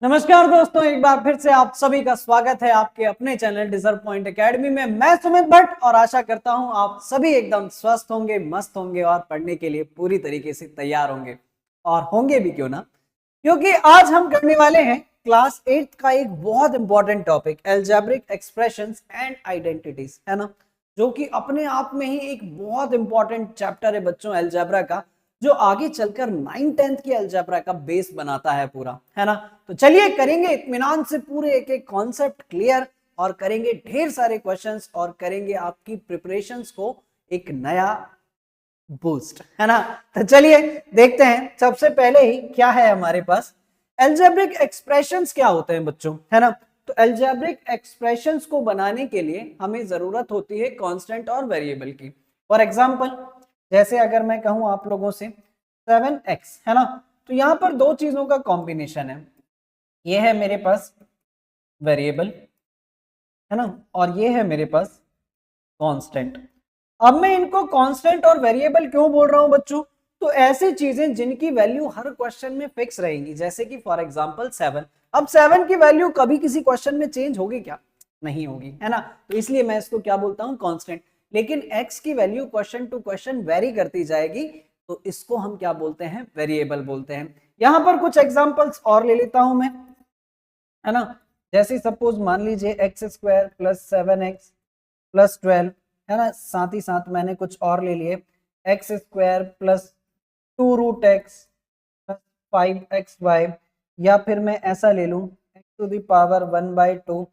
नमस्कार दोस्तों, एक बार फिर से आप सभी का स्वागत है आपके अपने चैनल डिजर्व पॉइंट एकेडमी में। मैं सुमित भट्ट और आशा करता हूं आप सभी एकदम स्वस्थ होंगे, मस्त होंगे और पढ़ने के लिए पूरी तरीके से तैयार होंगे। और होंगे भी क्यों ना, क्योंकि आज हम करने वाले हैं क्लास 8 का एक बहुत important topic, algebraic expressions and identities, है ना, जो कि अपने आप में ही एक बहुत इंपॉर्टेंट चैप्टर है बच्चों अलजेब्रा का, जो आगे चलकर 9th-10th की अलजेब्रा का बेस बनाता है पूरा, है ना। तो चलिए करेंगे इत्मीनान से पूरे एक एक कॉन्सेप्ट क्लियर और करेंगे ढेर सारे क्वेश्चंस और करेंगे आपकी प्रिपरेशंस को एक नया बूस्ट, है ना। तो चलिए देखते हैं सबसे पहले ही क्या है हमारे पास। अलजेब्रिक एक्सप्रेशंस क्या होते हैं बच्चों, है ना। तो अलजेब्रिक एक्सप्रेशंस को बनाने के लिए हमें जरूरत होती है कांस्टेंट और वेरिएबल की। फॉर एग्जांपल, जैसे अगर मैं कहूं आप लोगों से 7x, है ना, तो यहां पर दो चीजों का कॉम्बिनेशन है। ये है मेरे पास वेरिएबल, है ना, और ये है मेरे पास कांस्टेंट। अब मैं इनको कांस्टेंट और वेरिएबल क्यों बोल रहा हूं बच्चों? तो ऐसी चीजें जिनकी वैल्यू हर क्वेश्चन में फिक्स रहेंगी, जैसे कि फॉर एग्जांपल 7। अब 7 की वैल्यू कभी किसी क्वेश्चन में चेंज होगी क्या? नहीं होगी, है ना। तो इसलिए मैं इसको क्या बोलता हूं? कांस्टेंट। लेकिन x की value question to question vary करती जाएगी, तो इसको हम क्या बोलते हैं? वेरिएबल बोलते हैं। यहां पर कुछ एग्जांपल्स और ले लेता हूं मैं, है ना। जैसे सपोज मान लीजिए x² प्लस 7x प्लस 12, है ना। साथ ही साथ मैंने कुछ और ले लिए, x² plus 2√x plus 5xy, या फिर मैं ऐसा ले लूं x⁴ 1/2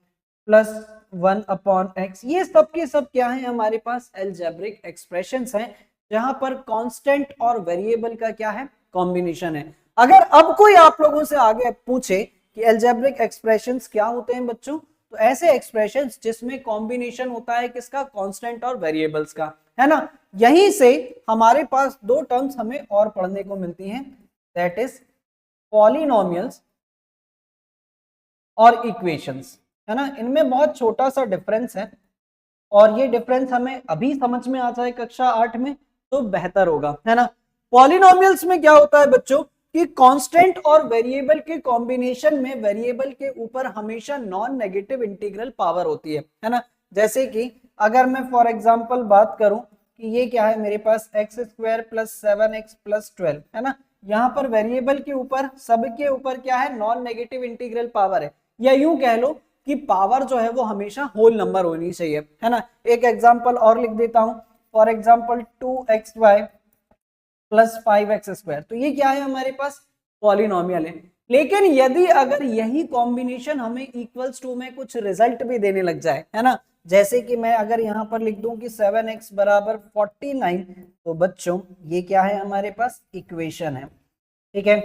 प्लस 1/x। ये सब के सब क्या है? हमारे पास अलजेब्रिक एक्सप्रेशंस हैं, जहां पर कांस्टेंट और वेरिएबल का क्या है? कॉम्बिनेशन है। अगर अब कोई आप लोगों से आगे पूछे कि अलजेब्रिक एक्सप्रेशंस क्या होते हैं बच्चों, तो ऐसे एक्सप्रेशंस जिसमें कॉम्बिनेशन होता है किसका? कांस्टेंट और वेरिएबल्स का, है ना। यहीं से हमारे पास दो टर्म्स हमें और पढ़ने को मिलती हैं, दैट इज पॉलिनोमियल्स और इक्वेशंस, है ना। इनमें बहुत छोटा सा डिफरेंस है, और ये डिफरेंस हमें अभी समझ में आ जाए कक्षा 8 में तो बेहतर होगा, है ना। पॉलिनोमियल्स में क्या होता है बच्चों कि कांस्टेंट और वेरिएबल के कॉम्बिनेशन में वेरिएबल के ऊपर हमेशा नॉन नेगेटिव इंटीग्रल पावर होती है ना। जैसे कि अगर मैं फॉर एग्जांपल बात करूं कि ये क्या है मेरे पास x² प्लस 7x प्लस 12, है ना। यहाँ पर वेरिएबल के ऊपर, सबके ऊपर क्या है? नॉन नेगेटिव इंटीग्रल पावर है, या यूं कह लो कि पावर जो है वो हमेशा होल नंबर होनी चाहिए, है ना। एक एग्जांपल और लिख देता हूं, for example 2xy plus 5x², तो ये क्या है? हमारे पास पॉलिनोमियल है। लेकिन यदि अगर यही कॉम्बिनेशन हमें इक्वल्स टू में कुछ रिजल्ट भी देने लग जाए, है ना, जैसे कि मैं अगर यहां पर लिख दूं कि 7x बराबर 49, तो बच्चों ये क्या है? हमारे पास इक्वेशन है, ठीक है।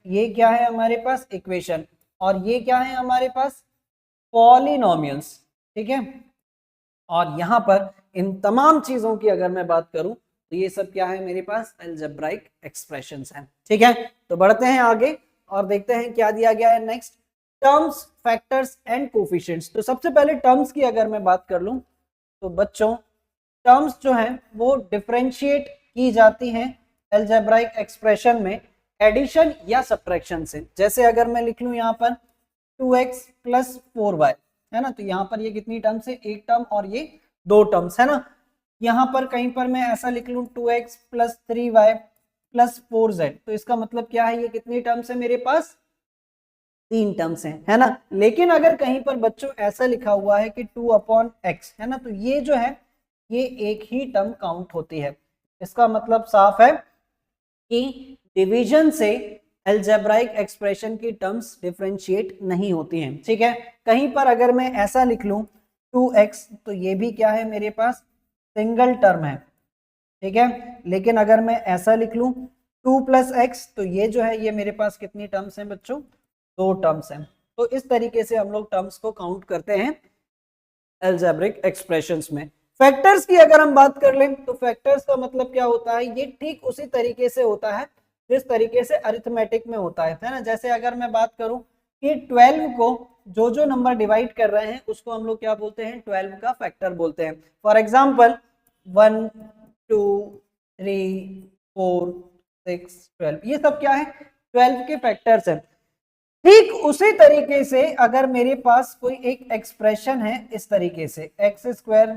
ये क्या है? हमारे पास इक्वेशन। और ये क्या है? हमारे पास पॉलिनोमियल्स, ठीक है। और यहां पर इन तमाम चीजों की अगर मैं बात करूं तो ये सब क्या है? मेरे पास अलजेब्राइक एक्सप्रेशंस हैं, ठीक है। तो बढ़ते हैं आगे और देखते हैं क्या दिया गया है next. Terms, factors and coefficients. तो सबसे पहले टर्म्स की अगर मैं बात कर लूं तो बच्चों टर्म्स जो हैं वो डिफरेंशिएट की जाती हैं अलजेब्राइक एक्सप्रेशन में एडिशन या सब्ट्रैक्शन से। जैसे अगर मैं लिख लूं यहाँ पर 2x प्लस 4y, है ना, तो यहाँ पर ये कितनी टर्म्स है? एक टर्म और ये दो टर्म्स, है ना। यहाँ पर कहीं पर मैं ऐसा लिख लूं 2x plus 3y plus 4z, तो इसका मतलब क्या है? ये कितनी टर्म्स है मेरे पास? तीन टर्म्स हैं, है ना। लेकिन अगर कहीं पर बच्चों ऐसा लिखा हुआ है कि 2/x, है ना, तो ये जो है ये एक ही टर्म काउंट होती है। इसका मतलब साफ है कि डिवीजन से अलजेब्राइक एक्सप्रेशन की टर्म्स डिफरेंशिएट नहीं होती हैं, ठीक है। कहीं पर अगर मैं ऐसा लिख लूं 2x, तो ये भी क्या है? मेरे पास सिंगल टर्म है, ठीक है। लेकिन अगर मैं ऐसा लिख लूं 2 प्लस एक्स, तो ये जो है ये मेरे पास कितनी टर्म्स हैं बच्चों? दो टर्म्स हैं। तो इस तरीके से हम लोग टर्म्स को काउंट करते हैं अलजेब्रिक एक्सप्रेशंस में। फैक्टर्स की अगर हम बात कर लें तो फैक्टर्स का मतलब क्या होता है? ये ठीक उसी तरीके से होता है जिस तरीके से अरिथमेटिक में होता है ना। जैसे अगर मैं बात करूं कि 12 को जो जो नंबर डिवाइड कर रहे हैं उसको हम लोग क्या बोलते हैं? 12 का फैक्टर बोलते हैं। फॉर एग्जाम्पल 1 2 3 4 6 12, ये सब क्या है? 12 के फैक्टर्स हैं। ठीक उसी तरीके से अगर मेरे पास कोई एक एक्सप्रेशन है इस तरीके से एक्स स्क्वायर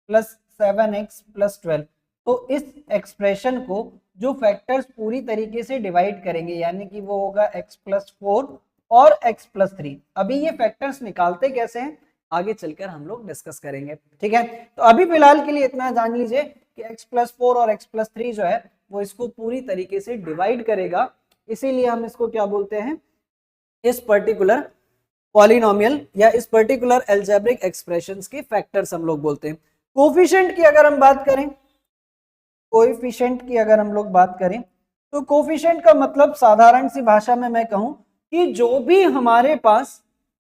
प्लस 7x+12, तो इस एक्सप्रेशन को जो फैक्टर्स पूरी तरीके से डिवाइड करेंगे यानी कि वो होगा x+4 और x+3। अभी ये फैक्टर्स निकालते कैसे हैं आगे चलकर हम लोग डिस्कस करेंगे, ठीक है। तो अभी फिलहाल के लिए इतना जान लीजिए कि x+4 और x+3 जो है वो इसको पूरी तरीके से डिवाइड करेगा, इसीलिए हम इसको क्या बोलते हैं, इस पर्टिकुलर पॉलिनोमियल या इस पर्टिकुलर एल्जेब्रिक एक्सप्रेशंस के फैक्टर्स हम लोग बोलते हैं। कोफिशिएंट की अगर हम बात करें, कोएफिशिएंट की अगर हम लोग बात करें तो कोफिशिएंट का मतलब साधारण सी भाषा में मैं कहूं कि जो भी हमारे पास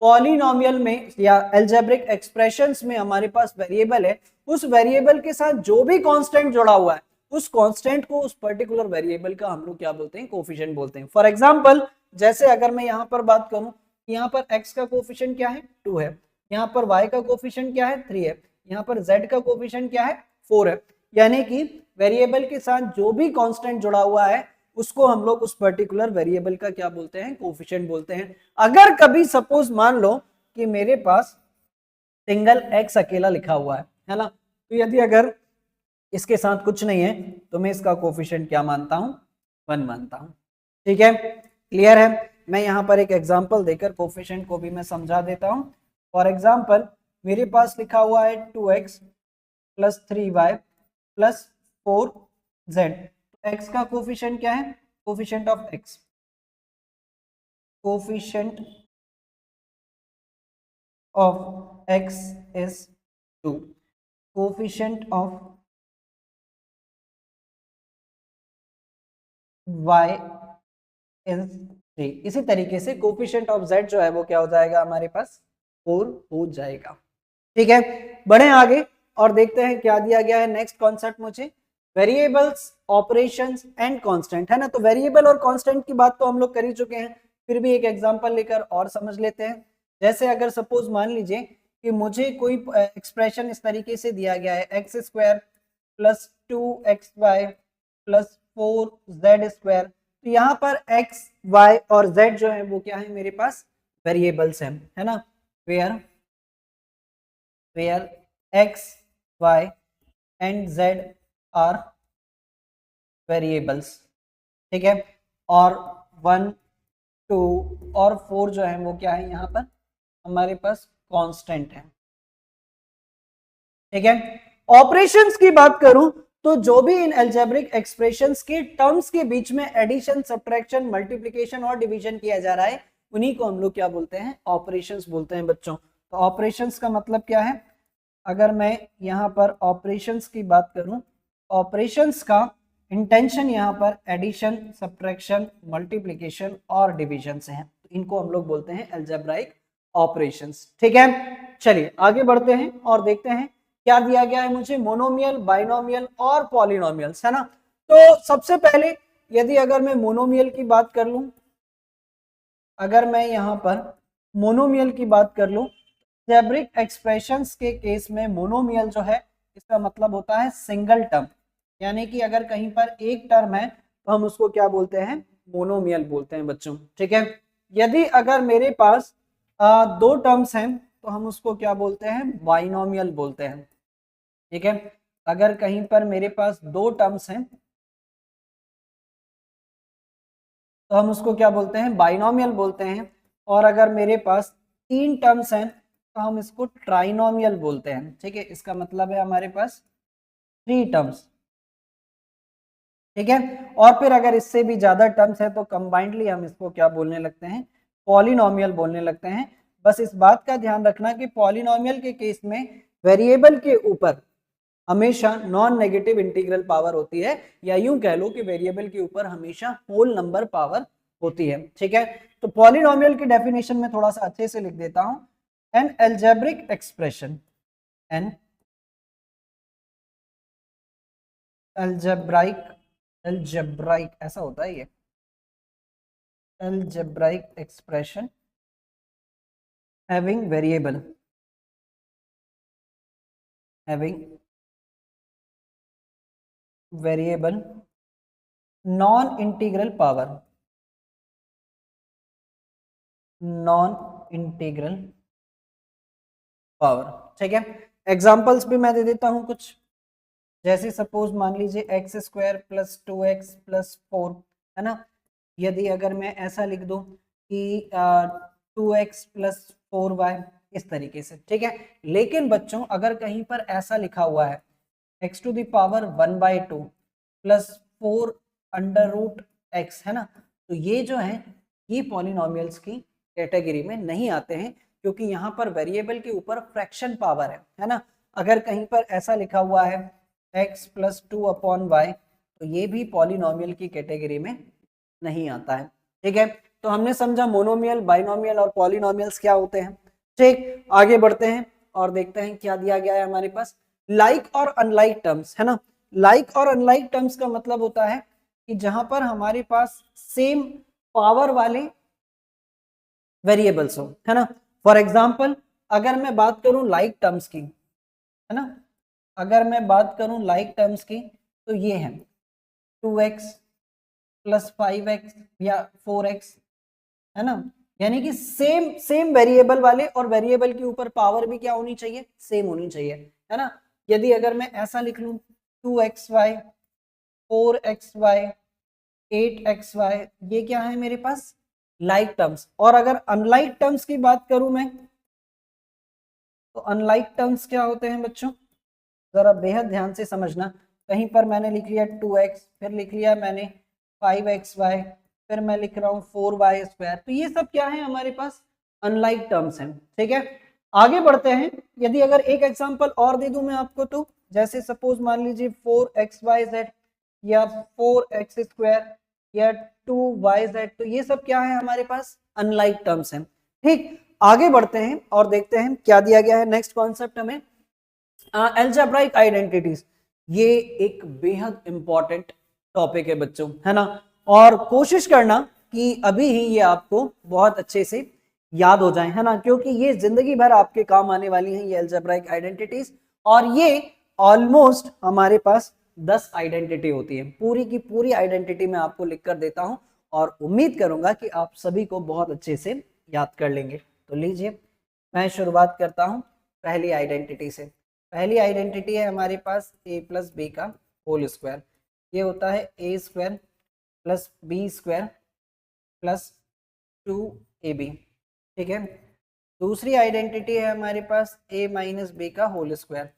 पॉलिनोमियल में या एल्जेब्रिक एक्सप्रेशंस में हमारे पास वेरिएबल है, उस वेरिएबल के साथ जो भी कांस्टेंट जुड़ा हुआ है उस कांस्टेंट को उस पर्टिकुलर वेरिएबल का हम लोग क्या बोलते हैं, कोफिशिएंट बोलते हैं। फॉर एग्जांपल जैसे अगर मैं यहाँ पर बात करूं, यहाँ पर x का कोफिशिएंट क्या है 2 है, यहाँ पर y का कोफिशिएंट क्या है 3 है, यहाँ पर z का कोफिशिएंट क्या है 4 है, यानी कि वेरिएबल के साथ जो भी कांस्टेंट जुड़ा हुआ है उसको हम लोग उस पर्टिकुलर वेरिएबल का क्या बोलते हैं, कोफिशिएंट बोलते हैं। अगर कभी सपोज मान लो कि मेरे पास सिंगल x अकेला लिखा हुआ है ना, तो यदि अगर इसके साथ कुछ नहीं है तो मैं इसका कोफिशिएंट क्या मानता हूं, 1 मानता हूं, ठीक है। क्लियर है। मैं यहाँ पर एक एग्जांपल देकर कोफिशिएंट को भी मैं समझा देता हूं। फॉर एग्जांपल मेरे पास लिखा हुआ है 2x plus 3y plus 4z, x का कोफिशिएंट क्या है, coefficient of x, coefficient of x is 2, coefficient of y is 3। इसी तरीके से कोफिशिएंट ऑफ z जो है वो क्या हो जाएगा हमारे पास 4 हो जाएगा, ठीक है। बढ़े आगे और देखते हैं क्या दिया गया है नेक्स्ट कॉन्सेप्ट मुझे, वेरिएबल्स ऑपरेशंस एंड कांस्टेंट, है ना। तो वेरिएबल और कांस्टेंट की बात तो हम लोग कर ही चुके हैं, फिर भी एक एग्जांपल लेकर और समझ लेते हैं। जैसे अगर सपोज मान लीजिए कि मुझे कोई एक्सप्रेशन इस तरीके से दिया गया है x square plus 2xy plus 4z², तो यहाँ पर x y और z जो है वो क्या है मेरे पास वेरिएबल्स हैं, है ना। Where x y and z are variables, ठीक है। और 1 2 और 4 जो है वो क्या है यहाँ पर हमारे पास कांस्टेंट है, ठीक है। ऑपरेशंस की बात करूं तो जो भी इन अलजेब्रिक एक्सप्रेशंस के टर्म्स के बीच में एडिशन, सब्ट्रैक्शन, मल्टीप्लिकेशन और डिवीजन किया जा रहा है उन्हीं को हम लोग क्या बोलते हैं, ऑपरेशंस बोलते हैं बच्चों। तो ऑपरेशंस का मतलब क्या है, अगर मैं यहाँ पर ऑपरेशंस की बात करूं, ऑपरेशंस का इंटेंशन यहाँ पर एडिशन, सब्ट्रैक्शन, मल्टीप्लिकेशन और डिवीजन से है, तो इनको हम लोग बोलते हैं अलजेब्राइक ऑपरेशंस, ठीक है। चलिए आगे बढ़ते हैं और देखते हैं क्या दिया गया है मुझे, मोनोमियल, बाइनोमियल और पॉलिनोमियल्स, है ना। तो सबसे पहले यदि अगर मैं मोनोमियल की बात कर लूं, अगर मैं यहाँ पर मोनोमियल की बात कर लूं, अलजेब्रिक एक्सप्रेशंस के केस में मोनोमियल जो है इसका मतलब होता है सिंगल टर्म, यानी कि अगर कहीं पर एक टर्म है तो हम उसको क्या बोलते हैं, मोनोमियल बोलते हैं बच्चों, ठीक है। यदि अगर मेरे पास दो टर्म्स हैं तो हम उसको क्या बोलते हैं, बाइनोमियल बोलते हैं, ठीक है। अगर कहीं पर मेरे पास दो टर्म्स हैं तो हम उसको क्या बोलते हैं, बाइनोमियल बोलते हैं। और अगर मेरे पास तीन टर्म्स हैं तो हम इसको ट्राइनोमियल बोलते हैं, ठीक है। इसका मतलब है हमारे पास थ्री टर्म्स, ठीक है। और फिर अगर इससे भी ज्यादा टर्म्स है तो कंबाइंडली हम इसको क्या बोलने लगते हैं, पॉलिनोमियल बोलने लगते हैं। बस इस बात का ध्यान रखना कि पॉलिनोमियल के केस में वेरिएबल के ऊपर हमेशा नॉन नेगेटिव इंटीग्रल पावर होती है, या यूं कह लो कि वेरिएबल के ऊपर हमेशा होल नंबर पावर होती है, ठीक है। तो पॉलिनोमियल की डेफिनेशन में थोड़ा सा अच्छे से लिख देता हूं, an algebric expression, an algebraic, algebraic ऐसा होता है ये, algebraic expression having variable, having variable non integral power, non integral power. ठीक है, एग्जांपल्स भी मैं दे देता हूं कुछ। जैसे सपोज मान लीजिए x square plus 2x plus 4, है ना। यदि अगर मैं ऐसा लिख दूं कि 2x प्लस 4y, इस तरीके से, ठीक है। लेकिन बच्चों अगर कहीं पर ऐसा लिखा हुआ है x to the power 1/2 plus 4 under root x, है ना, तो ये जो है ये पॉलिनोमियल्स की कैटेगरी में नहीं आते हैं, क्योंकि यहाँ पर वेरिएबल के ऊपर फ्रैक्शन पावर है ना। अगर कहीं पर ऐसा लिखा हुआ है x प्लस 2/y, तो ये भी पॉलिनोमियल की कैटेगरी में नहीं आता है। ठीक है, तो हमने समझा मोनोमियल, बाइनोमियल और पॉलिनोमियल्स क्या होते हैं। ठीक, आगे बढ़ते हैं और देखते हैं क्या दिया गया है हमारे पास। लाइक और अनलाइक टर्म्स, है ना। लाइक और अनलाइक टर्म्स का मतलब होता है कि जहां पर हमारे पास सेम पावर वाले वेरिएबल्स हो, है ना। फॉर एग्जाम्पल अगर मैं बात करूं लाइक टर्म्स की, है ना, अगर मैं बात करूं लाइक टर्म्स की, तो ये है 2x प्लस 5x या 4x, है ना। यानी कि सेम सेम वेरिएबल वाले, और वेरिएबल के ऊपर पावर भी क्या होनी चाहिए, सेम होनी चाहिए, है ना। यदि अगर मैं ऐसा लिख लूं 2xy 4xy 8xy, ये क्या है मेरे पास लाइक टर्म्स। और अगर अनलाइक टर्म्स की बात करूं मैं, तो अनलाइक टर्म्स क्या होते हैं बच्चों, जरा बेहद ध्यान से समझना। कहीं पर मैंने लिख लिया 2x, फिर लिख लिया मैंने 5xy, फिर मैं लिख रहा हूँ 4y², तो ये सब क्या है हमारे पास अनलाइक टर्म्स हैं। ठीक है, आगे बढ़ते हैं। यदि अगर एक एग्जांपल और दे दूं मैं आपको, तो जैसे सपोज मान लीजिए 4xyz या 4x² या 2yz, तो ये सब क्या है हमारे पास अनलाइक टर्म्स हैं। ठीक, आगे बढ़ते हैं और देखते हैं क्या दिया गया है नेक्स्ट कॉन्सेप्ट हमें, एल्जेब्राइक आइडेंटिटीज। ये एक बेहद इंपॉर्टेंट टॉपिक है बच्चों, है ना। और कोशिश करना कि अभी ही ये आपको बहुत अच्छे से याद हो जाए, है ना, क्योंकि ये जिंदगी भर आपके काम आने वाली हैं ये एल्जेब्राइक आइडेंटिटीज। और ये ऑलमोस्ट हमारे पास 10 आइडेंटिटी होती है, पूरी की पूरी आइडेंटिटी मैं आपको लिख कर देता हूं, और उम्मीद करूंगा कि आप सभी को बहुत अच्छे से याद कर लेंगे। तो लीजिए मैं शुरुआत करता हूं पहली आइडेंटिटी से। पहली आइडेंटिटी है हमारे पास a प्लस बी का होल स्क्वायर। ये होता है a² plus b² plus 2ab। ठीक है, दूसरी आइडेंटिटी है हमारे पास a माइनस बी का होल स्क्वायर,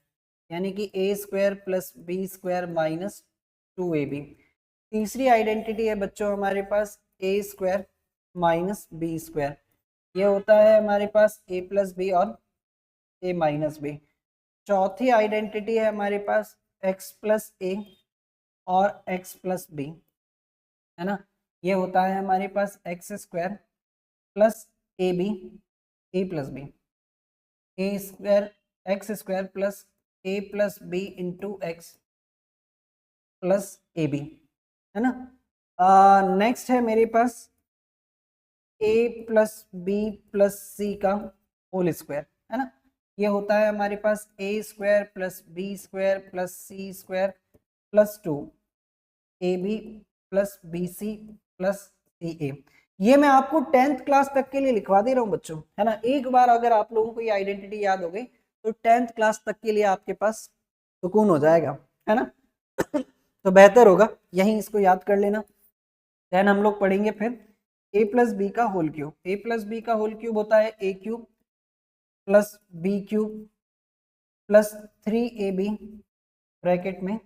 यानी कि a² plus b² minus 2ab। तीसरी आइडेंटिटी है बच्चों हमारे पास a² माइनस b²। ये होता है हमारे पास a प्लस बी और a माइनस बी। चौथी आइडेंटिटी है हमारे पास x प्लस ए और x प्लस बी, है ना। ये होता है हमारे पास x² plus A b, a plus b, x² plus a plus b into x plus A b, है ना। नेक्स्ट है मेरे पास a plus B plus c का होल स्क्वायर, है ना। ये होता है हमारे पास a² plus b² plus c² plus 2ab plus bc plus ca। ये मैं आपको 10th क्लास तक के लिए लिखवा दे रहा हूँ बच्चों, है ना। एक बार अगर आप लोगों को ये आइडेंटिटी याद हो गई, तो 10th क्लास तक के लिए आपके पास सुकून हो जाएगा, है ना। तो बेहतर होगा यहीं इसको याद कर लेना। देन हम लोग पढ़ेंगे फिर a प्लस बी का whole cube. a plus b का होल क्यूब होता है a³ plus b³ plus 3ab bracket में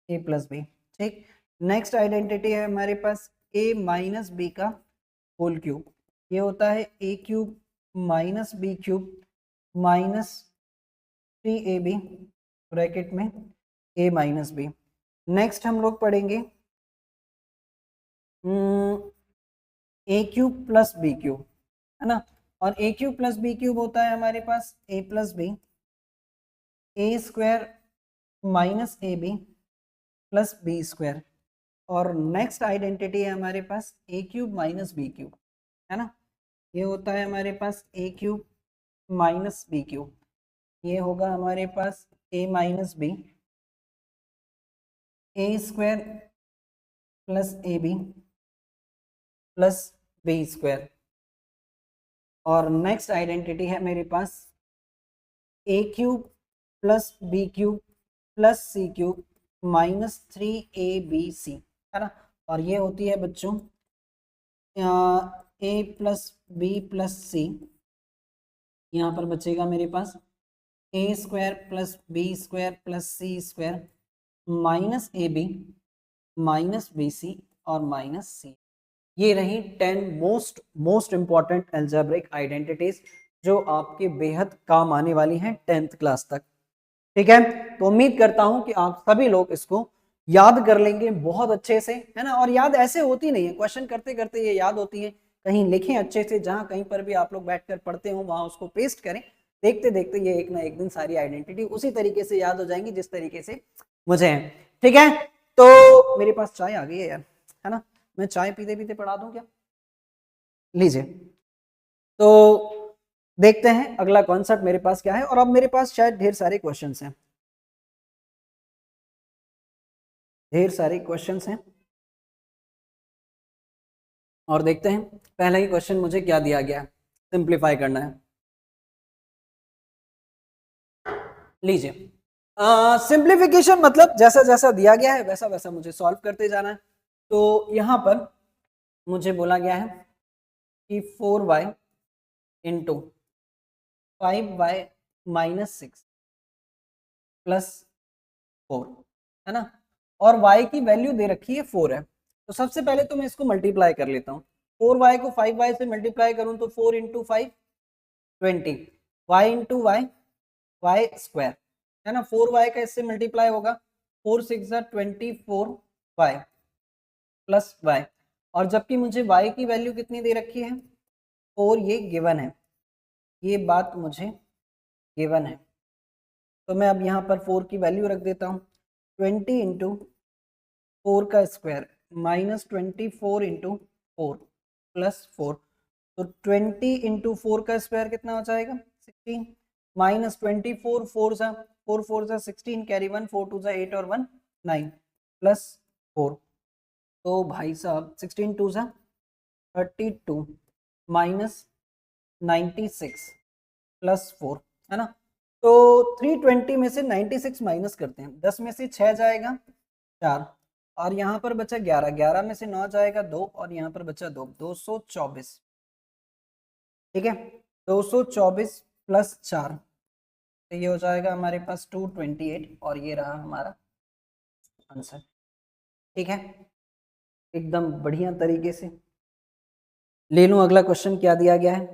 a प्लस बी। ठीक, नेक्स्ट आइडेंटिटी है हमारे पास a माइनस बी का होल क्यूब। ये होता है a³ minus b³ minus 3ab bracket में a माइनस बी। नेक्स्ट हम लोग पढ़ेंगे a³ प्लस b³, है ना। और a³ प्लस b³ होता है हमारे पास a plus b, a² minus A B plus b²। और नेक्स्ट आइडेंटिटी है हमारे पास a³ माइनस b³, है ना। ये होता है हमारे पास a³ माइनस b³। ये होगा हमारे पास a minus B, a² plus A B plus b²। और नेक्स्ट आइडेंटिटी है मेरे पास A cube plus B cube plus C cube minus 3ab है ना। और ये होती है बच्चों A plus B plus C, यहाँ पर बचेगा मेरे पास A square plus B square plus C square minus A B minus B C और माइनस सी। ये रही 10 मोस्ट इंपॉर्टेंट अलजेब्रिक आइडेंटिटीज जो आपके बेहद काम आने वाली हैं 10th क्लास तक। ठीक है, तो उम्मीद करता हूं कि आप सभी लोग इसको याद कर लेंगे बहुत अच्छे से, है ना। और याद ऐसे होती नहीं है, क्वेश्चन करते करते ये याद होती है। कहीं लिखें अच्छे से, जहां कहीं पर भी आप लोग बैठकर पढ़ते हो वहां उसको पेस्ट करें। देखते देखते ये एक ना एक दिन सारी आइडेंटिटी उसी तरीके से याद हो जाएंगी जिस तरीके से मुझे है। ठीक है, तो मेरे पास चाय आ गई है यार, है ना। मैं चाय पीते पीते पढ़ा दूं क्या? लीजिए, तो देखते हैं अगला कॉन्सेप्ट मेरे पास क्या है। और अब मेरे पास शायद ढेर सारे क्वेश्चंस हैं, ढेर सारे क्वेश्चंस हैं। और देखते हैं पहला ही क्वेश्चन मुझे क्या दिया गया है, सिंप्लीफाई करना है। लीजिए, सिंप्लीफिकेशन मतलब जैसा जैसा दिया गया है वैसा वैसा मुझे सॉल्व करते जाना है। तो यहाँ पर मुझे बोला गया है कि 4y into 5y minus 6 plus 4, है ना। और y की वैल्यू दे रखी है 4 है। तो सबसे पहले तो मैं इसको मल्टीप्लाई कर लेता हूँ। 4y को 5y से मल्टीप्लाई करूँ तो 4 into 5 20, y into y y square, है ना। 4y का इससे मल्टीप्लाई होगा, 4 6 24y प्लस y। और जबकि मुझे y की वैल्यू कितनी दे रखी है 4, ये गिवन है, ये बात मुझे गिवन है। तो मैं अब यहाँ पर 4 की वैल्यू रख देता हूँ, 20 इंटू 4 का स्क्वायर माइनस 24 इंटू 4 प्लस 4। तो 20 इंटू 4 का स्क्वायर कितना हो जाएगा 16 माइनस 24 4 सा 4 4 सा 16 कैरी 1 4 2 सा 8 और 1 9 प्लस 4। तो भाई साहब 16 2 सा 32 माइनस 96 प्लस 4, है ना। तो 320 में से 96 माइनस करते हैं, 10 में से 6 जाएगा 4 और यहाँ पर बचा 11, 11 में से 9 जाएगा 2 और यहाँ पर बचा 2, 224। ठीक है, 224 प्लस 4 तो ये हो जाएगा हमारे पास 228 और ये रहा हमारा आंसर। ठीक है, एकदम बढ़िया तरीके से ले लूं। अगला क्वेश्चन क्या दिया गया है,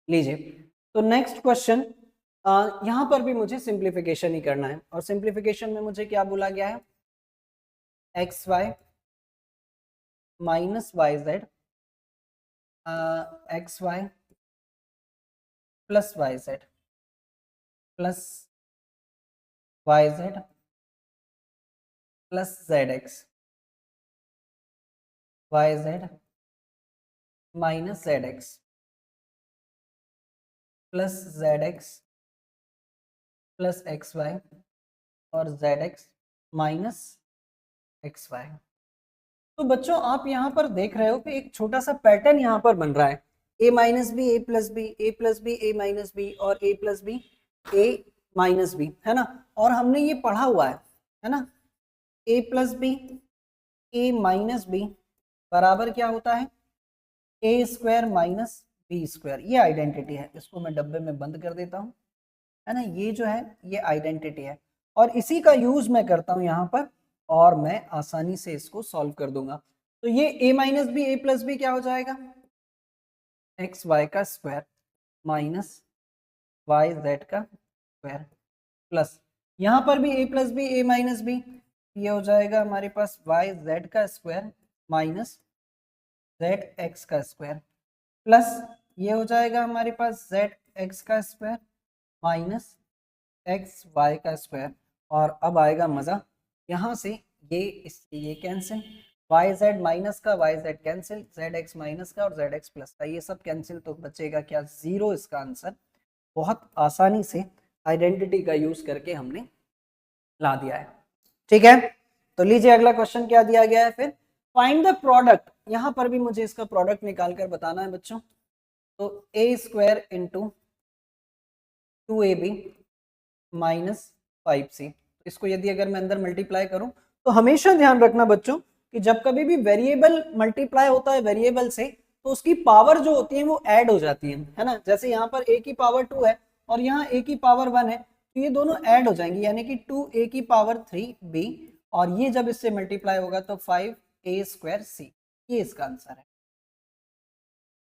लीजिए। तो नेक्स्ट क्वेश्चन, यहाँ पर भी मुझे सिंप्लीफिकेशन ही करना है। और सिंप्लीफिकेशन में मुझे क्या बोला गया है, X Y minus Y Z X Y plus Y Z plus Y Z plus Z X Y Z minus Z X plus Z X plus X Y और Z x minus x Y. तो बच्चों आप यहाँ पर देख रहे हो कि एक छोटा सा पैटर्न यहाँ पर बन रहा है, a minus b a plus B a plus B a minus b और a plus B a minus b, है ना। और हमने ये पढ़ा हुआ है ना, a plus B a minus b बराबर क्या होता है a square minus B square. ये आइडेंटिटी है, इसको मैं डब्बे में बंद कर देता हूँ, है ना। ये जो है ये आइडेंटिटी है और इसी का यूज मैं करता हूँ यहाँ पर और मैं आसानी से इसको सॉल्व कर दूंगा। तो ये a minus b a plus b क्या हो जाएगा एक्स वाई का स्क्वायर माइनस वाई जेड का स्क्वायर प्लस यहाँ पर भी a plus B a minus b, ये हो जाएगा हमारे पास वाई जेड का स्क्वायर माइनस जेड एक्स का स्क्वायर प्लस ये हो जाएगा हमारे पास जेड एक्स का स्क्वायर माइनस एक्स वाई का स्क्वायर। और अब आएगा मजा, यहाँ से ये कैंसिल, वाई जेड माइनस का y z cancel, z x minus का और जेड एक्स प्लस का ये सब कैंसिल, तो बचेगा क्या 0। इसका आंसर बहुत आसानी से आइडेंटिटी का यूज करके हमने ला दिया है। ठीक है, तो लीजिए अगला क्वेश्चन क्या दिया गया है फिर, फाइंड द प्रोडक्ट। यहाँ पर भी मुझे इसका प्रोडक्ट निकाल कर बताना है बच्चों। तो A square into 2ab minus 5c। इसको यदि अगर मैं अंदर मल्टीप्लाई करूं तो हमेशा ध्यान रखना बच्चों कि जब कभी भी वेरिएबल मल्टीप्लाई होता है वेरिएबल से तो उसकी पावर जो होती है वो ऐड हो जाती है ना। जैसे यहाँ पर a की पावर 2 है और यहाँ a की पावर 1 है, तो ये दोनों ऐड हो जाएंगी, यानी कि 2a की पावर 3b, और ये जब इससे मल्टीप्लाई होगा तो 5a स्क्वायर c। ये इसका आंसर है।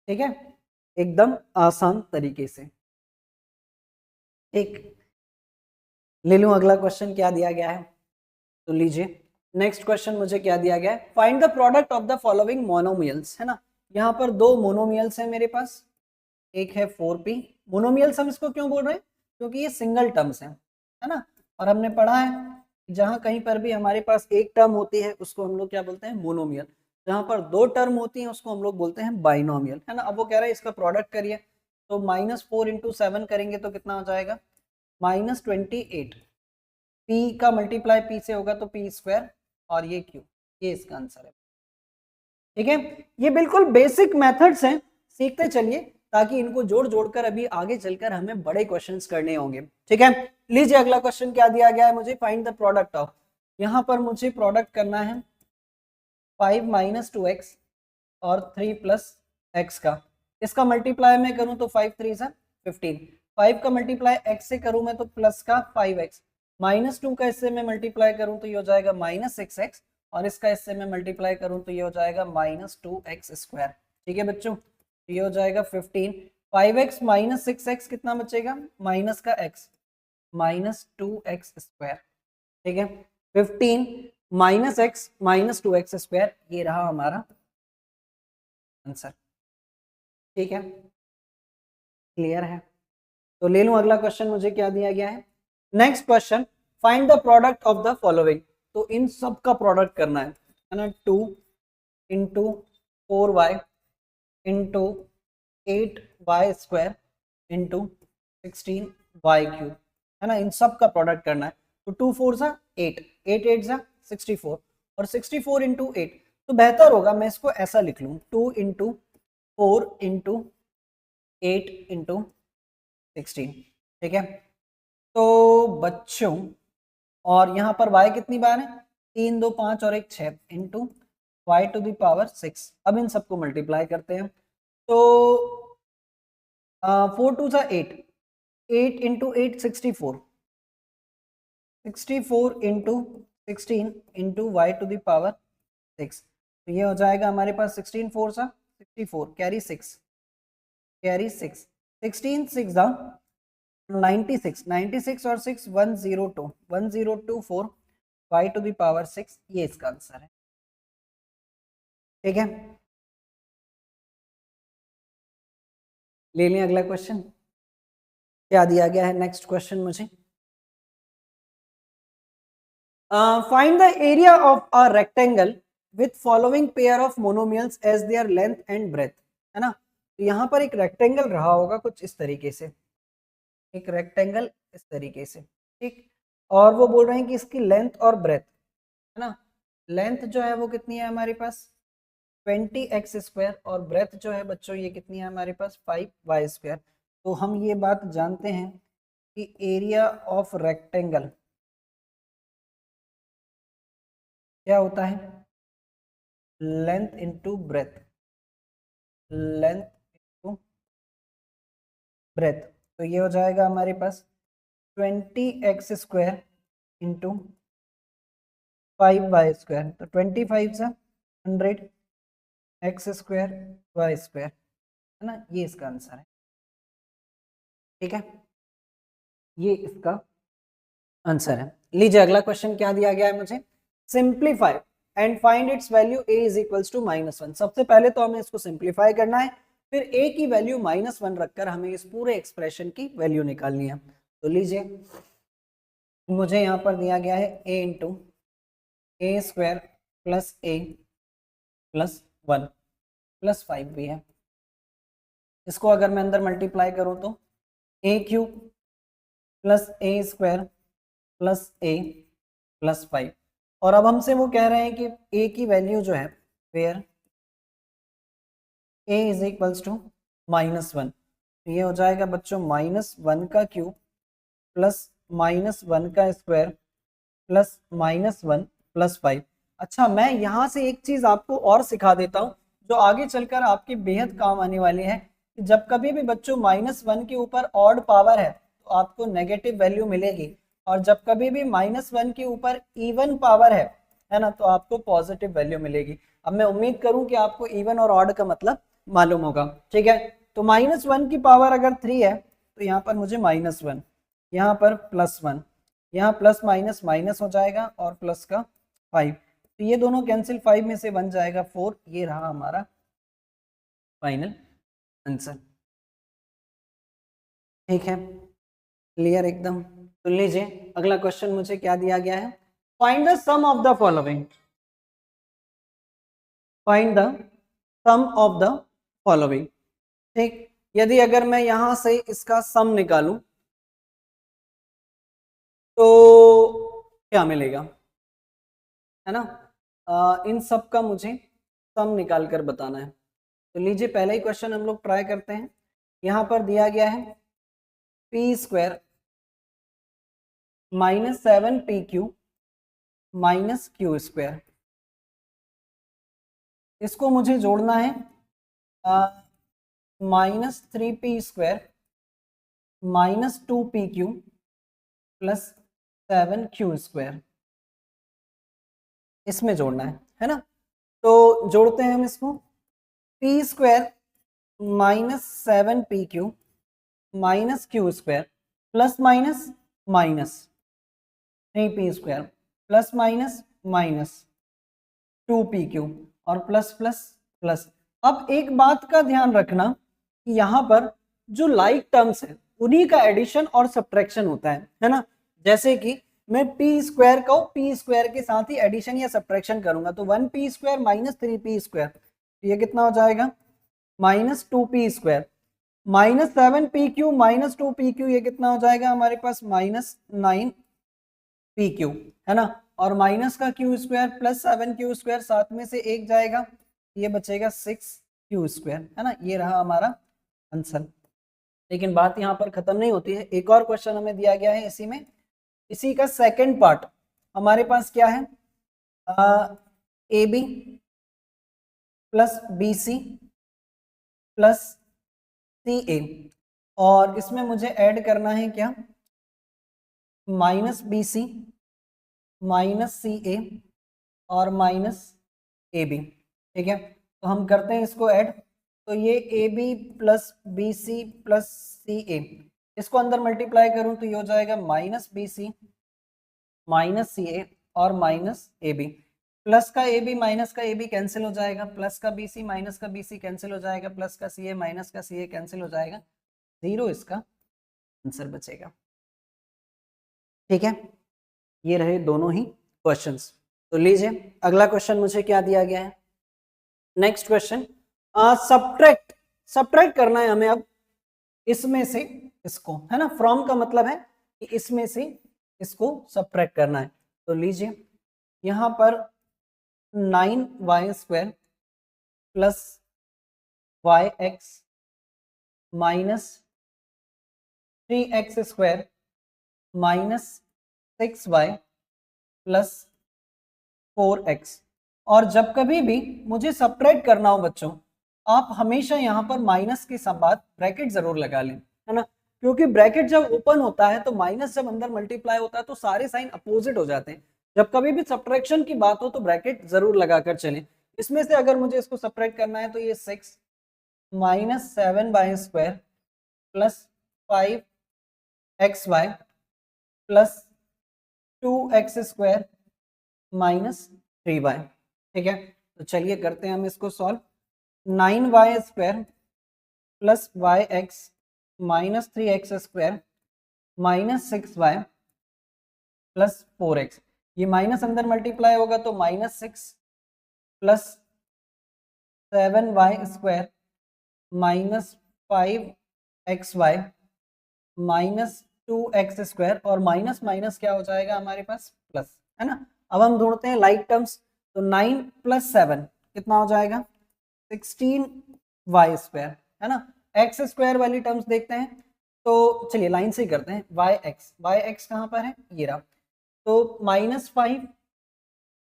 ठीक है, एकदम आसान तरीके से। ठीक, ले लूं अगला क्वेश्चन क्या दिया गया है, तो लीजिए नेक्स्ट क्वेश्चन मुझे क्या दिया गया है, find the product of the following monomials, है ना। यहाँ पर दो मोनोमियल्स है मेरे पास, एक है 4p। मोनोमियल्स हम इसको क्यों बोल रहे हैं, क्योंकि ये सिंगल टर्म्स है ना। और हमने पढ़ा है जहां कहीं पर भी हमारे पास एक टर्म होती है उसको हम लोग क्या बोलते हैं, मोनोमियल। जहां पर दो टर्म होती हैं उसको हम लोग बोलते हैं बाइनोमियल, है ना। अब वो कह रहा है इसका प्रोडक्ट करिए, तो -4 × 7 करेंगे तो कितना हो जाएगा, -28। p का मल्टीप्लाई p से होगा तो p स्क्वायर और ये q, ये इसका आंसर है। ठीक है, ये बिल्कुल बेसिक मेथड्स हैं, सीखते चलिए ताकि इनको जोड़ जोड़कर अभी आगे चलकर हमें बड़े क्वेश्चंस करने होंगे। ठीक है, लीजिए अगला क्वेश्चन क्या दिया गया है मुझे, फाइंड द प्रोडक्ट ऑफ। यहाँ पर मुझे प्रोडक्ट करना है 5 - 2x और 3 + x का। इसका मल्टीप्लाई मैं करूं तो 5 3 = 15। 5 का मल्टीप्लाई x से करूं मैं तो प्लस का 5x, -2 का इससे मैं मल्टीप्लाई करूं तो ये हो जाएगा -6x, और इसका इससे मैं मल्टीप्लाई करूं तो ये हो जाएगा -2x²। ठीक है बच्चों, ये हो जाएगा 15। 5x - 6x कितना बचेगा, माइनस का x, -2x²। ठीक है, 15 - x -2x², ये रहा हमारा आंसर। ठीक है, क्लियर है। तो ले लूं अगला क्वेश्चन मुझे क्या दिया गया है, next question, find the product of the following. तो इन सब का प्रोडक्ट करना है ना। 2 × 4y × 8y² × 16y³ है ना, इन सब का प्रोडक्ट करना है। तो 2 4 = 8, 8 8 = 64, और 64 × 8, तो बेहतर होगा मैं इसको ऐसा लिख लूं, 2 × 4 × 8 × 16। ठीक है, तो बच्चों, और यहाँ पर y कितनी बार है, 3 2 5 और 1 6 इंटू y⁻6। अब इन सबको मल्टीप्लाई करते हैं, तो 4 2 = 8, 8 × 8 64, 64 × 16 × y⁻6। तो ये हो जाएगा हमारे पास 16 4 = 64, कैरी 6, कैरी 6, 16 6 = 96, 96 और 6 102, 1024 y⁻6, ये इसका आंसर है। ठीक है, ले लें अगला क्वेश्चन क्या दिया गया है, नेक्स्ट क्वेश्चन मुझे, find the area of a rectangle with following pair of monomials as their length and breadth, है ना। तो यहाँ पर एक रेक्टेंगल रहा होगा कुछ इस तरीके से, एक रेक्टेंगल इस तरीके से, ठीक, और वो बोल रहे हैं कि इसकी लेंथ और ब्रेथ, है ना। लेंथ जो है वो कितनी है हमारे पास 20x² और ब्रेथ जो है बच्चों ये कितनी है हमारे पास 5y²। तो हम ये बात जानते हैं कि एरिया ऑफ रेक्टेंगल क्या होता है, length into breath, length into breadth. तो ये हो जाएगा हमारे पास 20x² इंटू 5y², तो 25 = 100 x² y², है ना, ये इसका आंसर है। ठीक है, ये इसका आंसर है। लीजिए अगला क्वेश्चन क्या दिया गया है मुझे, simplify and find its value a = -1। सबसे पहले तो हमें इसको सिंप्लीफाई करना है, फिर a की वैल्यू -1 रखकर हमें इस पूरे एक्सप्रेशन की वैल्यू निकालनी है। तो लीजिए मुझे यहाँ पर दिया गया है a × a² + a + 1 + 5 भी है। इसको अगर मैं अंदर मल्टीप्लाई करूं तो a³ + a² + a + 5, और अब हमसे वो कह रहे हैं कि a की वैल्यू जो है वेयर a = -1, तो ये हो जाएगा बच्चों -1 का क्यूब प्लस -1 का स्क्वायर प्लस -1 प्लस 5। अच्छा, मैं यहाँ से एक चीज आपको और सिखा देता हूँ जो आगे चलकर आपके बेहद काम आने वाली है। कि जब कभी भी बच्चों -1 के ऊपर ऑड पावर है तो आपको नेगेटिव वैल्यू मिलेगी, और जब कभी भी -1 के ऊपर इवन पावर है ना, तो आपको पॉजिटिव वैल्यू मिलेगी। अब मैं उम्मीद करूं कि आपको इवन और ऑड का मतलब मालूम होगा। ठीक है, तो -1 की पावर अगर 3 है तो यहाँ पर मुझे -1, यहाँ पर +1, यहाँ प्लस माइनस माइनस हो जाएगा और प्लस का 5, तो ये दोनों कैंसिल, 5 में से बन जाएगा 4। ये रहा हमारा फाइनल आंसर। ठीक है, क्लियर एकदम। तो लीजिए अगला क्वेश्चन मुझे क्या दिया गया है, find the sum of the following. Find the sum of the following. ठीक, यदि अगर मैं यहां से इसका सम निकालूं तो क्या मिलेगा, है ना। इन सब का मुझे सम निकाल कर बताना है। तो लीजिए पहला ही क्वेश्चन हम लोग ट्राई करते हैं। यहाँ पर दिया गया है p² -7pq -q²। इसको मुझे जोड़ना है -3p² -2pq प्लस 7q², इसमें जोड़ना है ना। तो जोड़ते हैं हम इसको, p² -7pq -q² plus minus minus 3p² plus minus minus 2pq और प्लस प्लस प्लस। अब एक बात का ध्यान रखना कि यहाँ पर जो लाइक टर्म्स है उन्हीं का एडिशन और सब्ट्रैक्शन होता है ना। जैसे कि मैं p² को p² के साथ ही एडिशन या सब्ट्रैक्शन करूंगा, तो 1p² -3p², ये कितना हो जाएगा -2p², -7pq -2pq, ये कितना हो जाएगा हमारे पास -9pq, है ना। और माइनस का q² प्लस 7q², साथ में से एक जाएगा, ये बचेगा 6q², है ना। ये रहा हमारा आंसर। लेकिन बात यहाँ पर खत्म नहीं होती है, एक और क्वेश्चन हमें दिया गया है इसी में। इसी का सेकंड पार्ट हमारे पास क्या है, AB plus BC plus CA, और इसमें मुझे ऐड करना है क्या, -BC -CA और -AB। ठीक है, तो हम करते हैं इसको ऐड। तो ये AB plus BC plus CA, इसको अंदर मल्टीप्लाई करूं तो ये हो जाएगा -BC -CA और -AB। प्लस का AB माइनस का AB कैंसिल हो जाएगा, प्लस का BC माइनस का BC कैंसिल हो जाएगा, प्लस का CA माइनस का CA कैंसिल हो जाएगा, 0 इसका आंसर बचेगा। ठीक है, ये रहे दोनों ही क्वेश्चंस। तो लीजिए अगला क्वेश्चन मुझे क्या दिया गया है, नेक्स्ट क्वेश्चन, सब्ट्रैक्ट सब्ट्रैक्ट करना है हमें अब इसमें से इसको, है ना। फ्रॉम का मतलब है कि इसमें से इसको सब्ट्रैक्ट करना है। तो लीजिए यहां पर 9y² plus yx minus 3x² minus 6y plus 4x। और जब कभी भी मुझे सब्ट्रैक्ट करना हो बच्चों, आप हमेशा यहाँ पर माइनस के बाद ब्रैकेट जरूर लगा लें, है ना। क्योंकि ब्रैकेट जब ओपन होता है तो माइनस जब अंदर मल्टीप्लाई होता है तो सारे साइन अपोजिट हो जाते हैं। जब कभी भी सब्ट्रैक्शन की बात हो तो ब्रैकेट जरूर लगाकर चलें। इसमें से अगर मुझे इसको सब्ट्रैक्ट करना है तो ये 6 -7y² plus 5xy plus 2x² -3y। ठीक है, तो चलिए करते हैं हम इसको solve. 9y² plus yx minus 3x² minus 6y plus 4x, ये माइनस अंदर मल्टीप्लाई होगा तो -6 plus 7y² minus 5xy minus 2x² और माइनस माइनस क्या हो जाएगा हमारे पास प्लस, है ना। अब हम ढूंढते हैं लाइक टर्म्स, तो 9 प्लस 7 कितना हो जाएगा 16y², है ना। एक्स स्क्वायर वाली टर्म्स देखते हैं, तो चलिए लाइन से ही करते हैं। वाई एक्स कहाँ पर है, ये रहा। तो -5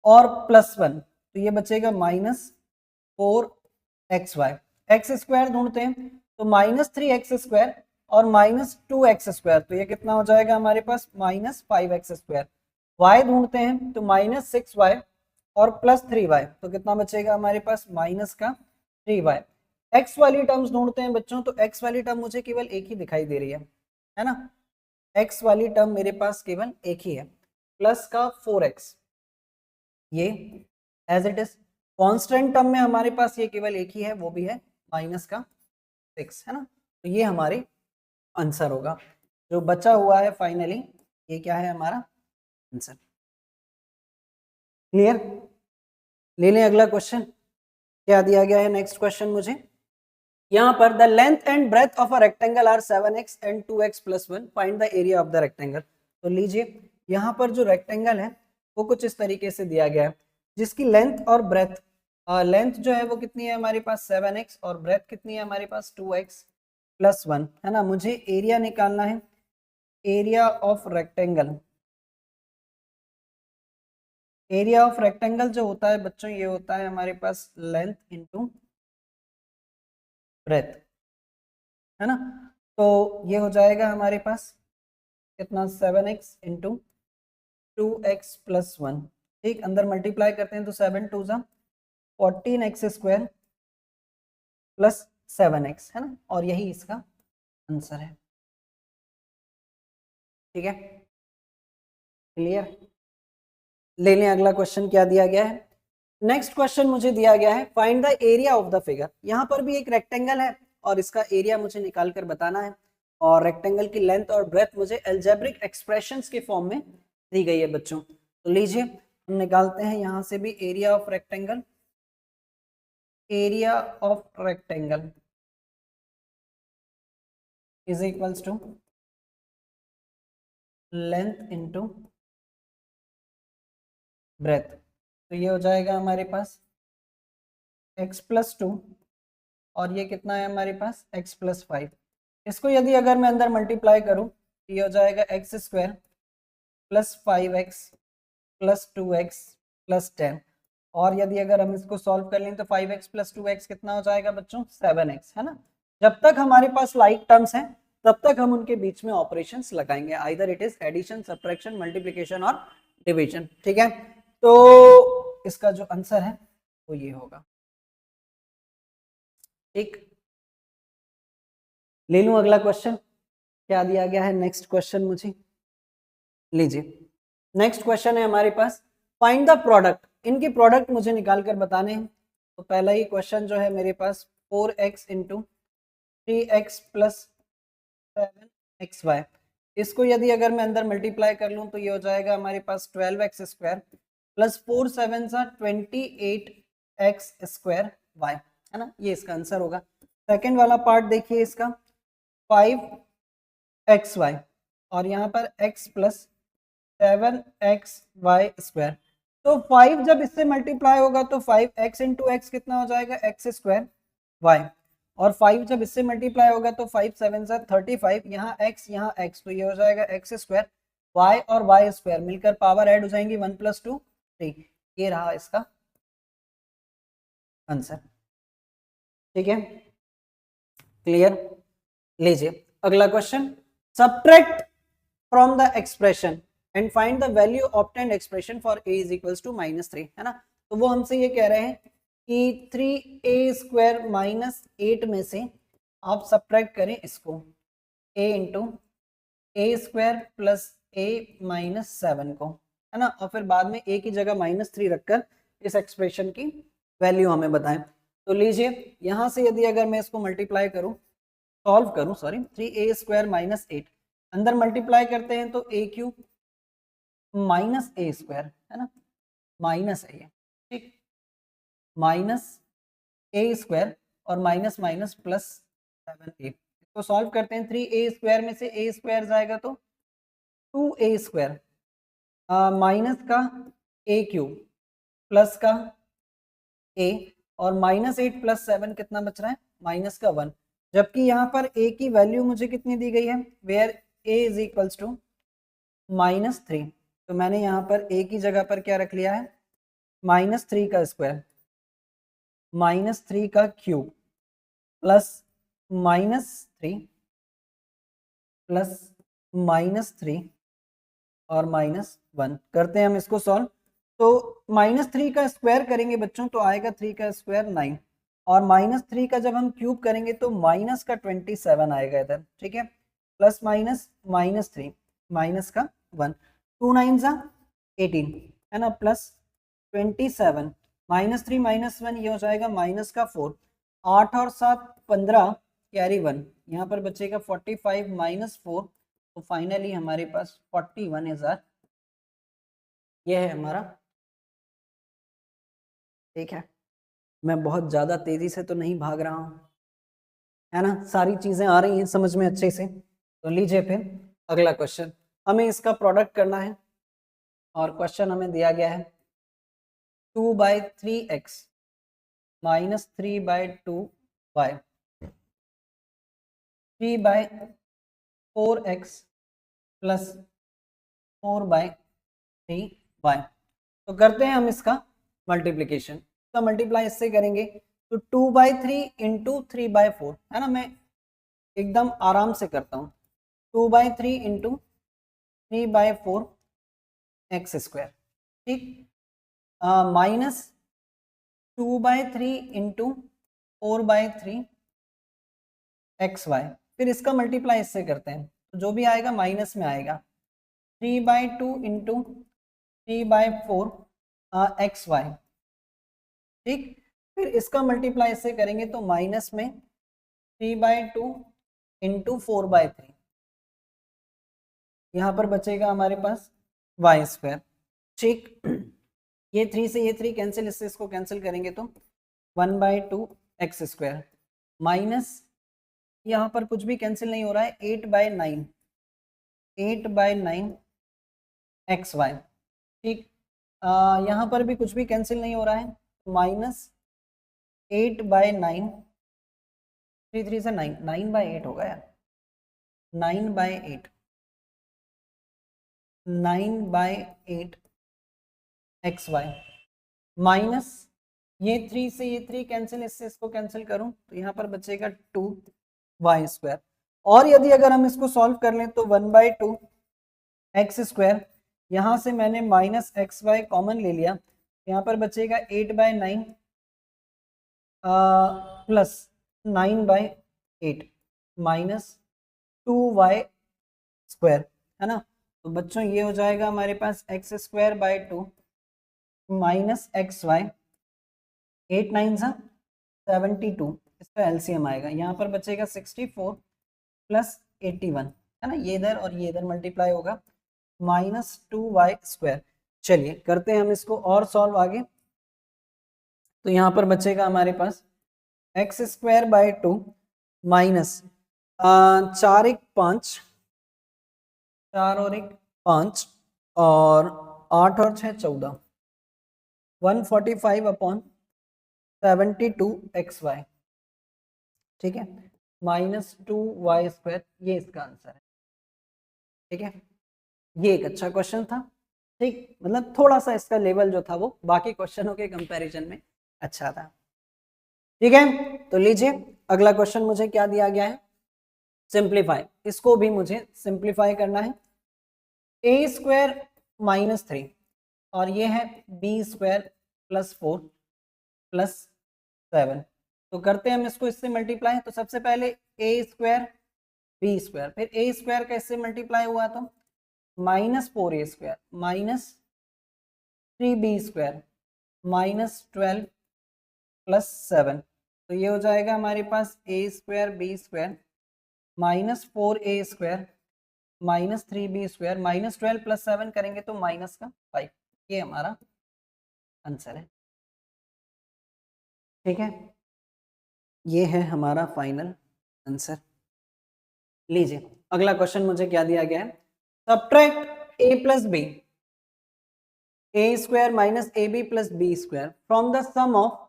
और +1, तो ये बचेगा -4xy। एक्स स्क्वायर ढूंढते हैं, तो -3x² और -2x², तो ये कितना हो जाएगा हमारे पास, -5x²। y ढूंढते हैं, तो -6y और +3y, तो कितना बचेगा हमारे पास, -3y। x वाली टर्म्स ढूंढते हैं बच्चों, तो x वाली टर्म मुझे केवल एक ही दिखाई दे रही है ना। x वाली टर्म मेरे पास केवल एक ही है, प्लस का 4x, ये as it is. Constant term में हमारे पास ये केवल एक ही है, वो भी है -6, है ना। तो ये हमारे आंसर होगा। जो बचा हुआ है फाइनली, ये क्या है हमारा आंसर। क्लियर? ले लें अगला क्वेश्चन। क्या दिया गया है नेक्स्ट क्वेश्चन मुझे, यहाँ पर the length and breadth of a rectangle are 7x and 2x + 1, find the area of the rectangle. तो लीजिए, यहाँ पर जो रेक्टेंगल है वो कुछ इस तरीके से दिया गया है, जिसकी लेंथ और ब्रेथ, लेंथ जो है वो कितनी है हमारे पास 7x और ब्रेथ कितनी है हमारे पास 2x + 1, है ना। मुझे एरिया निकालना है, area of rectangle. Area of rectangle जो होता है बच्चों, ये होता है हमारे पास लेंथ इंटू ब्रेथ, है ना। तो ये हो जाएगा हमारे पास कितना, 7x इंटू 2x + 1, ठीक। अंदर मल्टीप्लाई करते हैं तो 7 2 ज़ा 14x² + 7x, है ना। और यही इसका आंसर है, ठीक है। क्लियर? ले लें अगला क्वेश्चन। क्या दिया गया है नेक्स्ट क्वेश्चन, मुझे दिया गया है find the area of the figure. यहाँ पर भी एक रेक्टेंगल है और इसका एरिया मुझे निकाल कर बताना है, और रेक्टेंगल की लेंथ और ब्रेथ मुझे अलजेब्रिक एक्सप्रेशंस के फॉर्म में दी गई है बच्चों। तो लीजिए, हम निकालते हैं यहाँ से भी area of rectangle. Area of rectangle is equals to length into breadth, तो ये हो जाएगा हमारे पास x + 2 और ये कितना है हमारे पास x + 5। इसको यदि अगर मैं अंदर मल्टीप्लाई करूं, तो ये हो जाएगा x² + 5x + 2x + 10, और यदि अगर हम इसको सॉल्व कर लें तो 5x + 2x कितना हो जाएगा बच्चों, 7x, है ना। जब तक हमारे पास लाइक टर्म्स हैं तब तक हम उनके बीच में ऑपरेशंस लगाएंगे, either it is addition, subtraction, multiplication और डिवीजन, ठीक है। तो इसका जो आंसर है वो ये होगा, ठीक। ले लूं अगला क्वेश्चन। क्या दिया गया है नेक्स्ट क्वेश्चन मुझे, लीजिए। नेक्स्ट क्वेश्चन है हमारे पास फाइंड द प्रोडक्ट। इनके प्रोडक्ट मुझे निकाल कर बताने हैं। तो पहला ही क्वेश्चन जो है मेरे पास 4x इंटू 3x + 7xy, इसको यदि अगर मैं अंदर मल्टीप्लाई कर लूं तो ये हो जाएगा हमारे पास 12x² + 4 7 28x² y, है ना। ये इसका आंसर होगा। सेकेंड वाला पार्ट देखिए इसका, 5xy और यहाँ पर x + 7xy²। तो 5 जब इससे मल्टीप्लाई होगा तो 5x इंटू एक्स कितना हो जाएगा, x² y, और 5 जब इससे मल्टीप्लाई होगा तो 5 7 35, यहाँ x, तो ये हो जाएगा x² y और y² मिलकर पावर ऐड हो जाएंगी 1 + 2 3। ये रहा इसका आंसर, ठीक है। क्लियर? लीजिए अगला question, subtract from the expression and find the value obtained expression for a is equals to -3, है ना। तो वो हमसे ये कह रहे हैं कि 3a² - 8 में से आप सब्ट्रैक्ट करें इसको, a इंटू a² + a - 7 को, है ना, और फिर बाद में a की जगह -3 रखकर इस एक्सप्रेशन की वैल्यू हमें बताएं। तो लीजिए, यहां से यदि अगर मैं इसको मल्टीप्लाई करूं, सॉल्व करूं, सॉरी, 3a² - 8 अंदर मल्टीप्लाई करते हैं तो a³ -a², है ना, माइनस है ये, ठीक, -a² और माइनस माइनस +7a। इसको सॉल्व करते हैं, 3a² में से a² जाएगा तो 2a², माइनस का a³ प्लस का a, और -8 + 7 कितना बच रहा है, -1। जबकि यहाँ पर a की वैल्यू मुझे कितनी दी गई है, where a is equals to -3, तो मैंने यहाँ पर a की जगह पर क्या रख लिया है, -3 का स्क्वायर, -3 का क्यूब प्लस -3 प्लस -3 और -1। करते हैं हम इसको सॉल्व। तो -3 का स्क्वायर करेंगे बच्चों तो आएगा 3 का स्क्वायर 9, और -3 का जब हम क्यूब करेंगे तो माइनस का 27 आएगा इधर, ठीक है, प्लस माइनस -3 माइनस का 1, 2 9 जा 18 है ना, प्लस 27 -3 -1 ये हो जाएगा माइनस का 4, 8 और 7 15 कैरी 1, यहाँ पर बचेगा 45 -4, तो फाइनली हमारे पास 41,000 ये है हमारा। ठीक है, मैं बहुत ज्यादा तेजी से तो नहीं भाग रहा हूं, है ना, सारी चीजें आ रही हैं समझ में अच्छे से। तो लीजिए फिर अगला क्वेश्चन, हमें इसका प्रोडक्ट करना है और क्वेश्चन हमें दिया गया है 2/3x minus 3/2y 3/4x plus 4/3y। तो करते हैं हम इसका मल्टीप्लीकेशन, तो मल्टीप्लाई इससे करेंगे तो 2/3 इंटू 3/4 है ना, मैं एकदम आराम से करता हूँ, 2/3 इंटू 3/4 एक्स स्क्वायर, ठीक, माइनस 2/3 इंटू 4/3 एक्स वाई, फिर इसका मल्टीप्लाई इससे करते हैं तो जो भी आएगा माइनस में आएगा, 3/2 इंटू 3/4 एक्स वाई, ठीक, फिर इसका मल्टीप्लाई इससे करेंगे तो माइनस में 3/2 इंटू 4/3, यहाँ पर बचेगा हमारे पास वाई स्क्वायर, ठीक, ये 3 से ये 3 कैंसिल, इससे इसको कैंसिल करेंगे तो 1/2 एक्स स्क्वायर माइनस, यहाँ पर कुछ भी कैंसिल नहीं हो रहा है, 8/9 एक्स वाई, ठीक, यहाँ पर भी कुछ भी कैंसिल नहीं हो रहा है, माइनस 8/9, 3 3 से 9, 9/8 होगा यार, 9/8 9/8 एक्स वाई माइनस, ये 3 से ये 3 कैंसिल, इससे इसको कैंसिल करूं तो यहाँ पर बचेगा 2y स्क्वायर, और यदि अगर हम इसको सॉल्व कर लें तो 1/2 एक्स स्क्वायर, यहाँ से मैंने माइनस एक्स वाई कॉमन ले लिया, यहाँ पर बचेगा 8/9 प्लस 9/8 माइनस 2y स्क्वायर, है ना, तो बच्चों ये हो जाएगा हमारे पास X square by 2 minus x Y, 8 9 सा 72, इसका एलसीएम आएगा, यहाँ पर बचेगा 64 प्लस 81, है ना, ये इधर और ये इधर मल्टीप्लाई होगा, माइनस 2y स्क्वायर। चलिए करते हैं हम इसको और सॉल्व आगे, तो यहाँ पर बचेगा हमारे पास एक्स स्क्वायर बाय 2 माइनस 4 1 5, 4 और 1 5 और 8 और 6 14, 145 अपॉन 72 एक्स वाई, ठीक है, माइनस 2y स्क्वायर, ये इसका आंसर है, ठीक है, ये एक अच्छा क्वेश्चन था, ठीक, मतलब थोड़ा सा इसका लेवल जो था वो बाकी क्वेश्चनों के कंपैरिजन में अच्छा था, ठीक है। तो लीजिए अगला क्वेश्चन मुझे क्या दिया गया है, सिंप्लीफाई, इसको भी मुझे सिंप्लीफाई करना है, ए स्क्वायर माइनस 3 और ये है बी स्क्वायर प्लस 4 प्लस 7, तो करते हैं हम इसको इससे मल्टीप्लाई, तो सबसे पहले ए स्क्वायर बी स्क्वायर, फिर ए स्क्वायर का इससे मल्टीप्लाई हुआ तो minus 4a square minus 3b square minus 12 plus 7, तो ये हो जाएगा हमारे पास A square B square minus 4a square minus 3b square minus 12 plus 7 करेंगे तो माइनस का 5, ये हमारा आंसर है, ठीक है, ये है हमारा फाइनल आंसर। लीजिए अगला क्वेश्चन मुझे क्या दिया गया है, subtract a plus B, A square minus A B plus B square from the sum of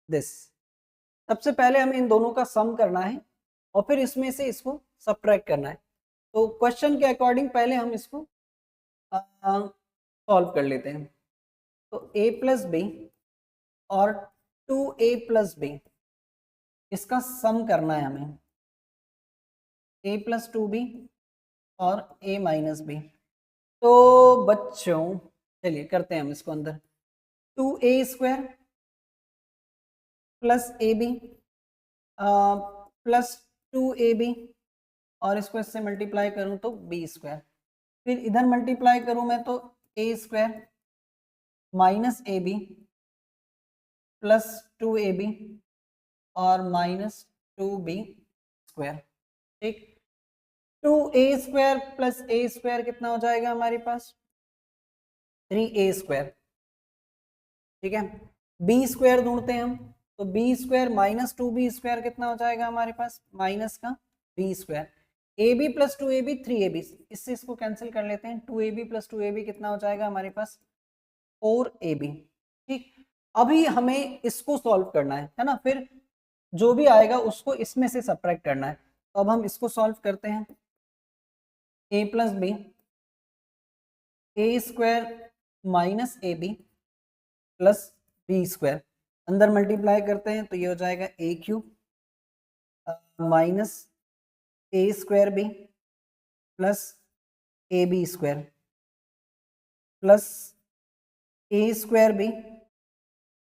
this, सबसे पहले हमें इन दोनों का सम करना है, और फिर इसमें से इसको सब्ट्रैक्ट करना है। तो क्वेश्चन के अकॉर्डिंग पहले हम इसको सॉल्व कर लेते हैं। तो a प्लस बी और 2a प्लस बी, इसका सम करना है हमें, a प्लस 2b और a माइनस बी। तो बच्चों चलिए करते हैं हम इसको अंदर, 2a square plus A B plus 2ab, और इसको इससे मल्टीप्लाई करूं तो बी स्क्वायर, फिर इधर मल्टीप्लाई करूं मैं तो A square minus A B plus 2ab और माइनस 2b स्क्वायर। ठीक, 2a square plus A square कितना हो जाएगा हमारे पास, 3a स्क्वायर। ठीक है, बी स्क्वायर ढूंढते हैं हम, तो B square minus 2b square कितना हो जाएगा हमारे पास, माइनस का b square. A B plus 2ab 3ab, इससे इसको कैंसिल कर लेते हैं, 2ab प्लस 2ab कितना हो जाएगा हमारे पास, 4ab। ठीक, अभी हमें इसको सॉल्व करना है ना, फिर जो भी आएगा उसको इसमें से सब्ट्रैक्ट करना है। तो अब हम इसको सॉल्व करते हैं, a plus B, A square minus A B plus B square, अंदर मल्टीप्लाई करते हैं तो ये हो जाएगा A cube minus A square B plus A B square plus A square B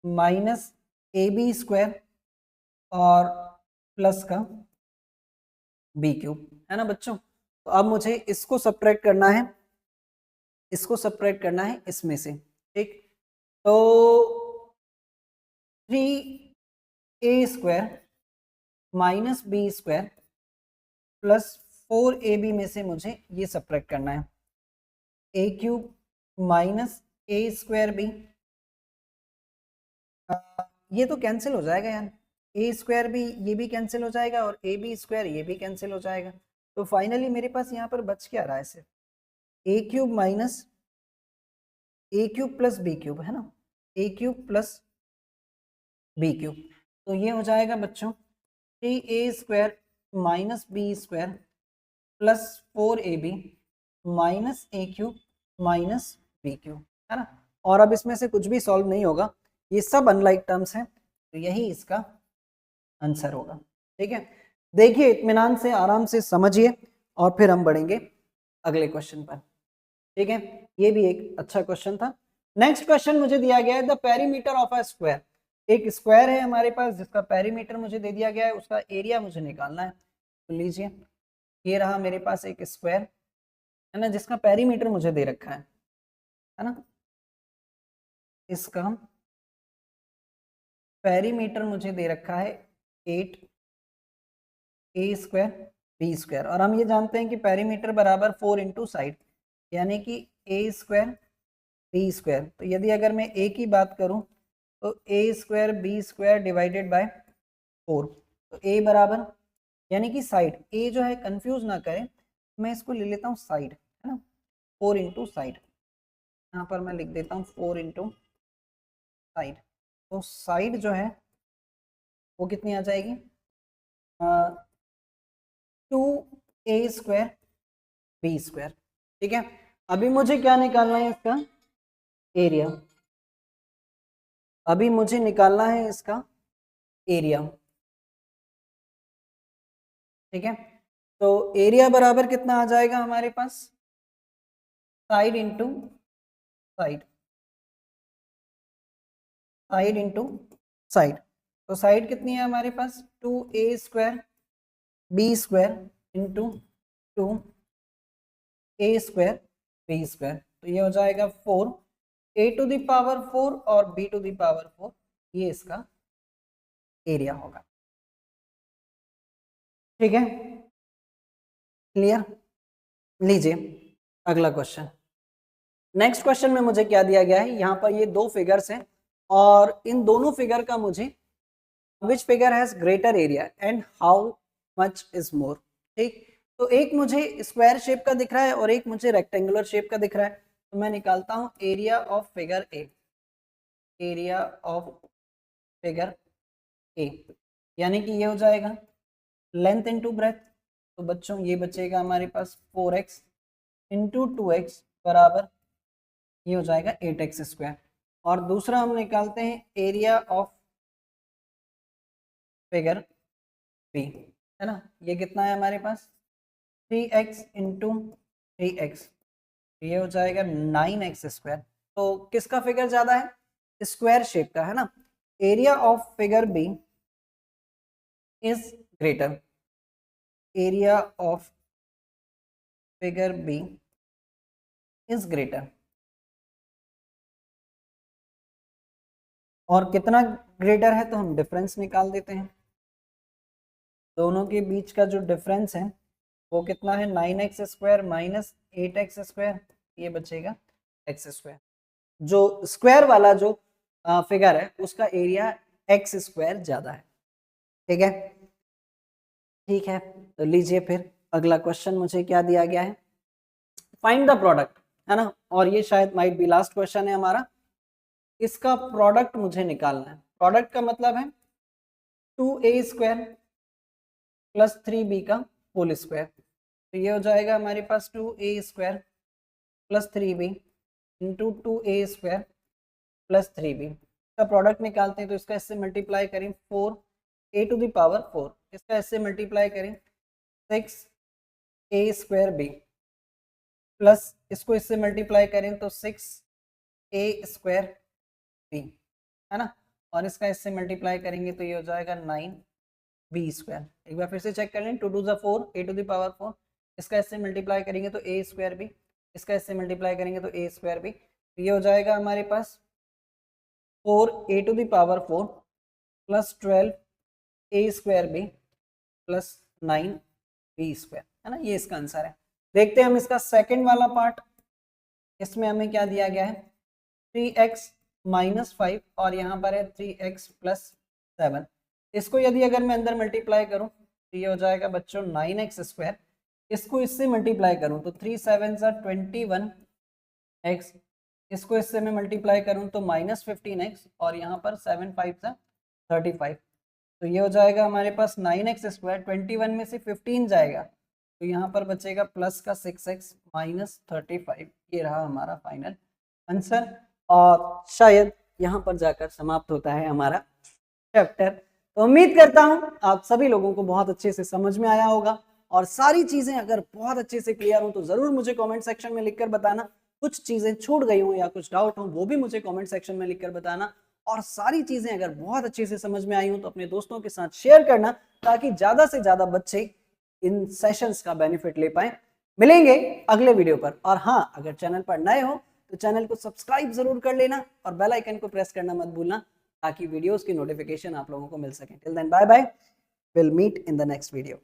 minus A B square और प्लस का B cube, है ना बच्चों। तो अब मुझे इसको सब्ट्रैक्ट करना है, इसको सब्ट्रैक्ट करना है इसमें से। ठीक, तो 3a square minus B square plus 4ab में से मुझे ये सब्ट्रैक्ट करना है, a cube minus A square b, ये तो कैंसिल हो जाएगा यार, ए स्क्वायर भी ये भी कैंसिल हो जाएगा और ए बी स्क्वायर ये भी कैंसिल हो जाएगा। तो फाइनली मेरे पास यहाँ पर बच क्या रहा है, सिर्फ A cube minus A cube plus B cube, है ना, A cube plus B cube. तो ये हो जाएगा बच्चों 3a square minus B square plus 4ab minus A cube minus B cube, है ना। और अब इसमें से कुछ भी सॉल्व नहीं होगा, ये सब अनलाइक टर्म्स हैं, तो यही इसका आंसर होगा। ठीक है, देखिए इत्मीनान से आराम से समझिए और फिर हम बढ़ेंगे अगले क्वेश्चन पर। ठीक है, ये भी एक अच्छा क्वेश्चन था। नेक्स्ट क्वेश्चन मुझे दिया गया है, the perimeter of a square, एक स्क्वायर है हमारे पास जिसका पेरीमीटर मुझे दे दिया गया है, उसका एरिया मुझे निकालना है। तो लीजिए, ये रहा मेरे पास एक स्क्वायर, है ना, जिसका पेरीमीटर मुझे दे रखा है ना, इसका पेरीमीटर मुझे दे रखा है 8a स्क्वायर बी स्क्वायर, और हम ये जानते हैं कि पेरीमीटर बराबर 4 इंटू साइड, यानी कि a स्क्वायर बी स्क्वायर। तो यदि अगर मैं a की बात करूं तो a square B square divided by 4, तो a बराबर, यानी कि साइड a जो है, कंफ्यूज ना करें, मैं इसको ले लेता हूँ साइड, है ना, 4 इंटू साइड, यहाँ पर मैं लिख देता हूँ 4 इंटू साइड। तो साइड जो है वो कितनी आ जाएगी, 2a स्क्वायर बी स्क्वायर। ठीक है, अभी मुझे क्या निकालना है, इसका एरिया, अभी मुझे निकालना है इसका एरिया। ठीक है, तो एरिया बराबर कितना आ जाएगा हमारे पास, side into side, side into side. तो साइड कितनी है हमारे पास, 2a square B square into 2a square B square, तो ये हो जाएगा 4, a टू द पावर 4 और b टू द पावर 4, ये इसका एरिया होगा। ठीक है, क्लियर। लीजिए अगला क्वेश्चन। नेक्स्ट क्वेश्चन में मुझे क्या दिया गया है, यहाँ पर ये दो फिगर्स हैं और इन दोनों फिगर का मुझे which figure has greater area and how much is more. ठीक, तो एक मुझे स्क्वायर शेप का दिख रहा है और एक मुझे रेक्टेंगुलर शेप का दिख रहा है, तो मैं निकालता हूं area of figure A, area of figure A, यानी कि ये हो जाएगा लेंथ इंटू ब्रेथ, तो बच्चों ये बचेगा हमारे पास 4x इंटू 2x बराबर ये हो जाएगा 8x स्क्वायर। और दूसरा हम निकालते हैं एरिया ऑफ फिगर बी, है ना, ये कितना है हमारे पास 3x इंटू 3x, ये हो जाएगा 9x स्क्वायर। तो किसका फिगर ज्यादा है, स्क्वायर शेप का, है ना। Area of figure b is greater, area of figure b is greater. और कितना ग्रेटर है तो हम डिफरेंस निकाल देते हैं, दोनों के बीच का जो डिफरेंस है वो कितना है 9x square minus 8x square, ये बचेगा x स्क्वायर। जो स्क्वायर वाला जो फिगर है उसका एरिया x स्क्वायर ज्यादा है, ठीक है। ठीक है, तो लीजिए फिर अगला क्वेश्चन मुझे क्या दिया गया है, फाइंड द प्रोडक्ट, है ना, और ये शायद माइट बी लास्ट क्वेश्चन है हमारा। इसका प्रोडक्ट मुझे निकालना है। प्रोडक्ट का मतलब है 2a स्क्वायर प्लस 3b का होल स्क्वायर, तो ये हो जाएगा हमारे पास 2a square plus 3b into 2a square plus 3b का प्रोडक्ट निकालते हैं। तो इसका इससे मल्टीप्लाई करें 4a टू द पावर 4, इसका इससे मल्टीप्लाई करें 6a स्क्वायर b प्लस इसको इससे मल्टीप्लाई करें तो 6a स्क्वायर b, है ना, और इसका इससे मल्टीप्लाई करेंगे तो ये हो जाएगा 9b स्क्वायर। एक बार फिर से चेक कर लें, 2 2 4 a टू द पावर 4, इसका इससे मल्टीप्लाई करेंगे तो a स्क्वायर b, इसका इससे मल्टीप्लाई करेंगे तो a स्क्वायर b, तो ये हो जाएगा हमारे पास 4a to the power 4 plus 12a square b plus 9b square, है ना, ये इसका आंसर है। देखते हैं हम इसका सेकंड वाला पार्ट, इसमें हमें क्या दिया गया है 3x माइनस 5 और यहाँ पर है 3x प्लस 7। इसको यदि अगर मैं अंदर मल्टीप्लाई करूं तो ये हो जाएगा बच्चों 9x स्क्वायर, इसको इससे मल्टीप्लाई करूं तो 3 7 21x, इसको इससे मैं मल्टीप्लाई करूं तो माइनस 15x और यहाँ पर 7 5 35, तो ये हो जाएगा हमारे पास 9x स्क्वायर, 21 में से 15 जाएगा तो यहाँ पर बचेगा प्लस का 6x माइनस 35, ये रहा हमारा फाइनल आंसर। और शायद यहाँ पर जाकर समाप्त होता है हमारा चैप्टर। तो उम्मीद करता हूँ आप सभी लोगों को बहुत अच्छे से समझ में आया होगा, और सारी चीजें अगर बहुत अच्छे से क्लियर हो तो जरूर मुझे कमेंट सेक्शन में लिखकर बताना, कुछ चीजें छूट गई हो या कुछ डाउट हो वो भी मुझे कमेंट सेक्शन में लिखकर बताना, और सारी चीजें अगर बहुत अच्छे से समझ में आई हो तो अपने दोस्तों के साथ शेयर करना ताकि ज्यादा से ज्यादा बच्चे इन सेशंस का बेनिफिट ले पाए। मिलेंगे अगले वीडियो पर, और हाँ अगर चैनल पर नए हो तो चैनल को सब्सक्राइब जरूर कर लेना और बेल आइकन को प्रेस करना मत भूलना ताकि वीडियोस की नोटिफिकेशन आप लोगों को मिल सके। Till then bye bye, will meet in the next video.